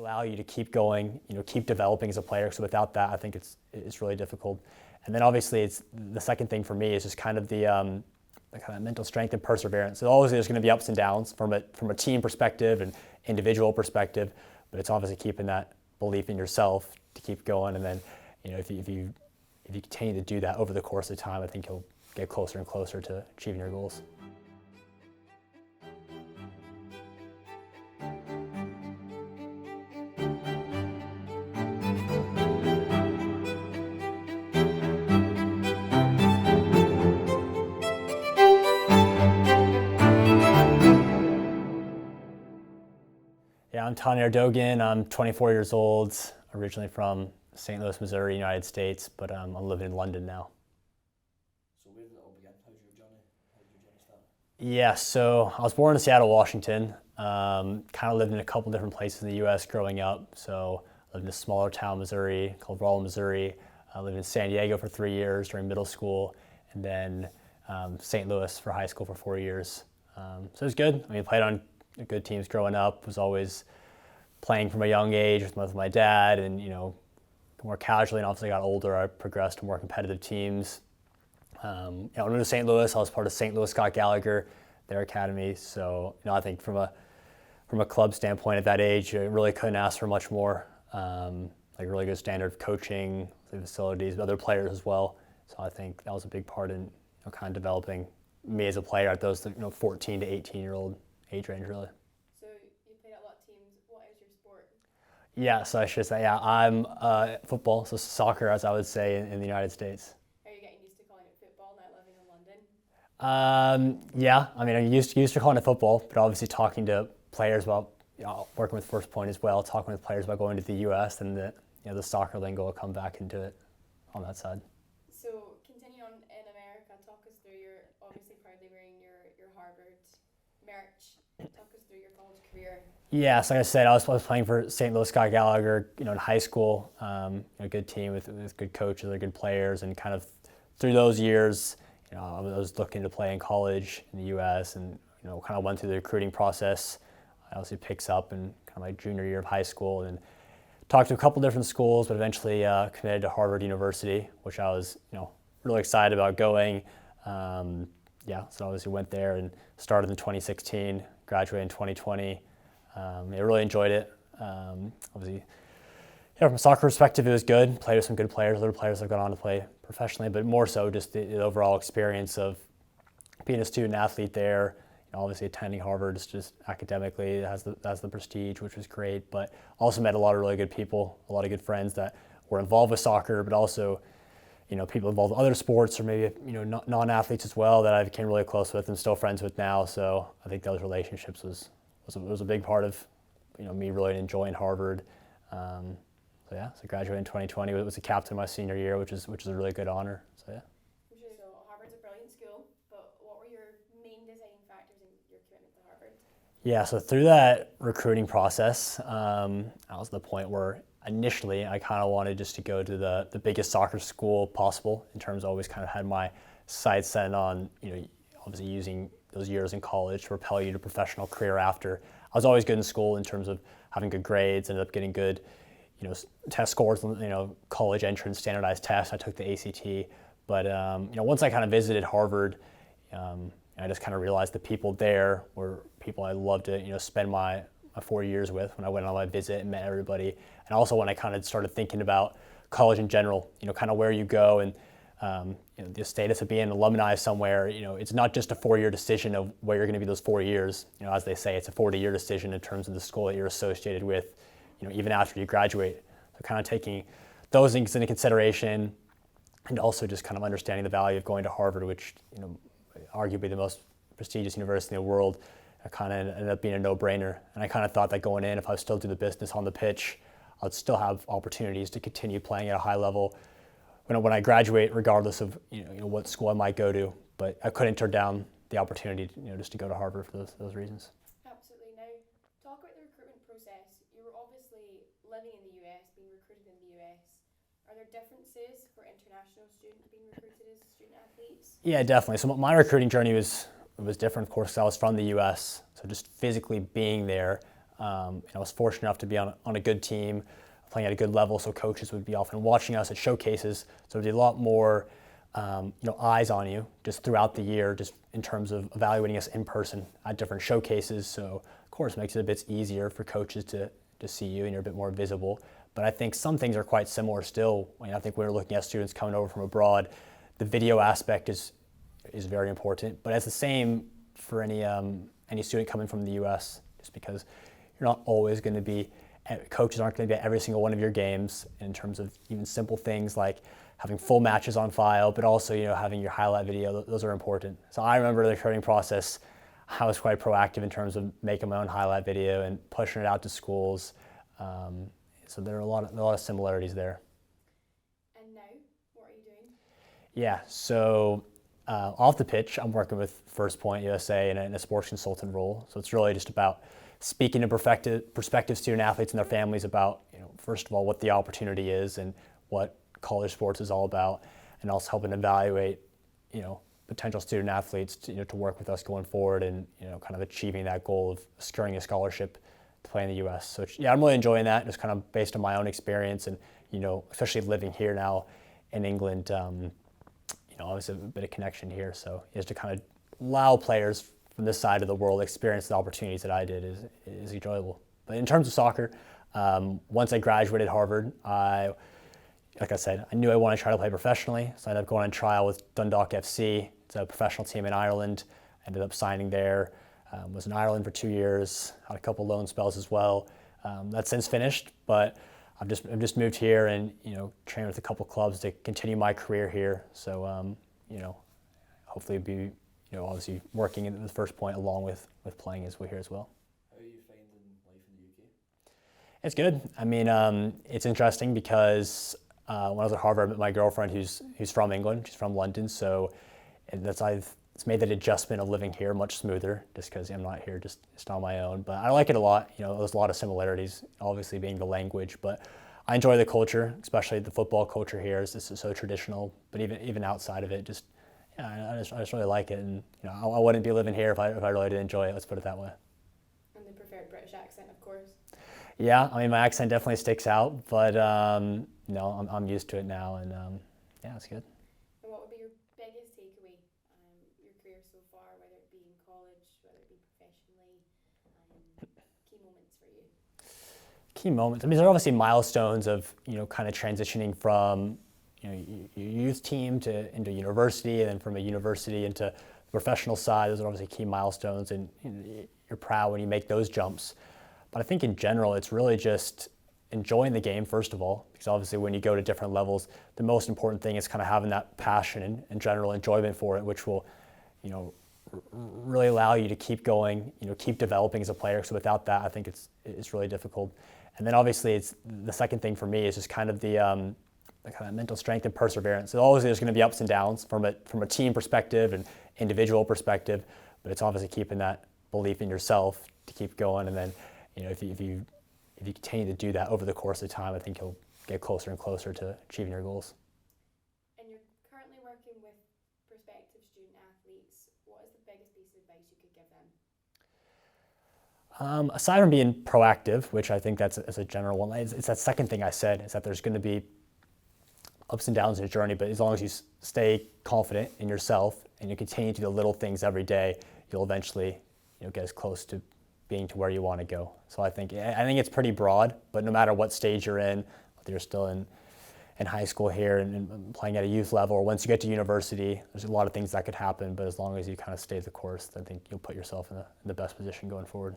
allow you to keep going, keep developing as a player. So without that, I think it's really difficult. And then obviously, it's the second thing for me is just kind of the kind of mental strength and perseverance. So always there's going to be ups and downs from a team perspective and individual perspective, but it's obviously keeping that belief in yourself to keep going. And then, if you continue to do that over the course of time, I think you'll get closer and closer to achieving your goals. Yeah, I'm Tanya Dogan. I'm 24 years old, originally from St. Louis, Missouri, United States, but I'm living in London now. So where did it all begin? How did your journey start? Yeah, so I was born in Seattle, Washington. Kind of lived in a couple different places in the U.S. growing up. So I lived in a smaller town, Missouri, called Rolla, Missouri. I lived in San Diego for 3 years during middle school, and then St. Louis for high school for 4 years. So it was good. I played on good teams growing up, was always playing from a young age with my dad, and more casually, and obviously got older, I progressed to more competitive teams. When I moved to St. Louis, I was part of St. Louis Scott Gallagher, their academy. So I think from a club standpoint at that age, I really couldn't ask for much more. Like really good standard of coaching, the facilities, other players as well. So I think that was a big part in kind of developing me as a player at those 14 to 18-year-old age range, really. So you played at a lot of teams. What is your sport? Yeah, so I should say, I'm football, so soccer, as I would say, in the United States. Are you getting used to calling it football now living in London? Yeah, I'm used to calling it football, but obviously talking to players about, working with First Point as well, talking with players about going to the U.S. and the soccer lingo will come back into it on that side. So continue on in America. Talk us through your obviously proudly wearing your Harvard merch. Talk us through your college career. Yeah, so like I said, I was playing for St. Louis Scott Gallagher, in high school, a good team with good coaches, they're good players, and kind of through those years, I was looking to play in college in the U.S. and, kind of went through the recruiting process. I obviously picks up in kind of my junior year of high school and talked to a couple different schools, but eventually committed to Harvard University, which I was, really excited about going. So obviously went there and started in 2016, graduated in 2020. I really enjoyed it. Obviously, from a soccer perspective, it was good. Played with some good players. Other players have gone on to play professionally, but more so just the overall experience of being a student athlete there. Obviously, attending Harvard is just academically it has the prestige, which was great. But also met a lot of really good people, a lot of good friends that were involved with soccer, but also people involved with other sports or maybe non-athletes as well that I became really close with and still friends with now. So I think those relationships was a big part of me really enjoying Harvard. So graduated in 2020. Was a captain my senior year, which is a really good honor. So yeah. So Harvard's a brilliant school, but what were your main deciding factors in your commitment to Harvard? Yeah, so through that recruiting process, I was at the point where initially I kind of wanted just to go to the biggest soccer school possible. In terms of always kind of had my sights set on obviously using those years in college to propel you to professional career after. I was always good in school in terms of having good grades, ended up getting good, test scores, college entrance, standardized tests. I took the ACT, but once I kind of visited Harvard, I just kind of realized the people there were people I loved to, spend my 4 years with when I went on my visit and met everybody. And also when I kind of started thinking about college in general, kind of where you go and the status of being an alumni somewhere, it's not just a 4-year decision of where you're going to be those 4 years. As they say, it's a 40-year decision in terms of the school that you're associated with, even after you graduate. So kind of taking those things into consideration and also just kind of understanding the value of going to Harvard, which, arguably the most prestigious university in the world, kind of ended up being a no-brainer. And I kind of thought that going in, if I was still do the business on the pitch, I'd still have opportunities to continue playing at a high level when I graduate, regardless of what school I might go to. But I couldn't turn down the opportunity, just to go to Harvard for those reasons. Absolutely. Now, talk about the recruitment process. You were obviously living in the US, being recruited in the US. Are there differences for international students being recruited as student athletes? Yeah, definitely. So my recruiting journey was different, of course, because I was from the US. So just physically being there, I was fortunate enough to be on a good team, playing at a good level, so coaches would be often watching us at showcases. So there'd be a lot more eyes on you just throughout the year, just in terms of evaluating us in person at different showcases. So of course, it makes it a bit easier for coaches to see you, and you're a bit more visible. But I think some things are quite similar still. I think when we're looking at students coming over from abroad, the video aspect is very important. But it's the same for any student coming from the U.S. just because you're not always going to be, coaches aren't going to be at every single one of your games in terms of even simple things like having full matches on file, but also having your highlight video. Those are important. So I remember the recruiting process, I was quite proactive in terms of making my own highlight video and pushing it out to schools. So there are a lot of similarities there. And now, what are you doing? Yeah, so off the pitch, I'm working with First Point USA in a sports consultant role. So it's really just about speaking to prospective student athletes and their families about, first of all, what the opportunity is and what college sports is all about, and also helping evaluate, potential student athletes to work with us going forward and, kind of achieving that goal of securing a scholarship to play in the U.S. So I'm really enjoying that, just kind of based on my own experience and, especially living here now in England, obviously a bit of connection here. So just to kind of allow players from this side of the world experience the opportunities that I did is enjoyable. But in terms of soccer, once I graduated Harvard, like I said, I knew I wanted to try to play professionally, so I ended up going on trial with Dundalk FC. It's a professional team in Ireland. Ended up signing there. Was in Ireland for 2 years. Had a couple loan spells as well. That's since finished, but I've just moved here and trained with a couple clubs to continue my career here. So hopefully be obviously working in the First Point along with playing as we're here as well. How are you finding life in the UK? It's good. I mean, it's interesting because when I was at Harvard, I met my girlfriend who's from England. She's from London, so it's made that adjustment of living here much smoother just because I'm not here just on my own. But I like it a lot. There's a lot of similarities, obviously being the language, but I enjoy the culture, especially the football culture here. This is so traditional, but even outside of it, I just really like it. And I wouldn't be living here if I really didn't enjoy it. Let's put it that way. And the preferred British accent, of course. Yeah, I mean, my accent definitely sticks out, but I'm used to it now, and yeah, it's good. And what would be your biggest takeaway, your career so far, whether it be in college, whether it be professionally, key moments for you? Key moments. I mean, there are obviously milestones of kind of transitioning from your youth team into university, and then from a university into the professional side. Those are obviously key milestones, and you're proud when you make those jumps. But I think in general, it's really just enjoying the game, first of all, because obviously when you go to different levels, the most important thing is kind of having that passion and general enjoyment for it, which will, really allow you to keep going, keep developing as a player. So without that, I think it's really difficult. And then obviously it's the second thing for me is just kind of the kind of mental strength and perseverance. So obviously there's going to be ups and downs from a team perspective and individual perspective, but it's obviously keeping that belief in yourself to keep going. And then if you continue to do that over the course of time, I think you'll get closer and closer to achieving your goals. And you're currently working with prospective student athletes. What is the biggest piece of advice you could give them? Aside from being proactive, which I think that's as a general one, it's that second thing I said, is that there's going to be ups and downs in your journey, but as long as you stay confident in yourself and you continue to do the little things every day, you'll eventually get as close to being to where you want to go. So I think it's pretty broad, but no matter what stage you're in, whether you're still in high school here and playing at a youth level, or once you get to university, there's a lot of things that could happen, but as long as you kind of stay the course, I think you'll put yourself in the best position going forward.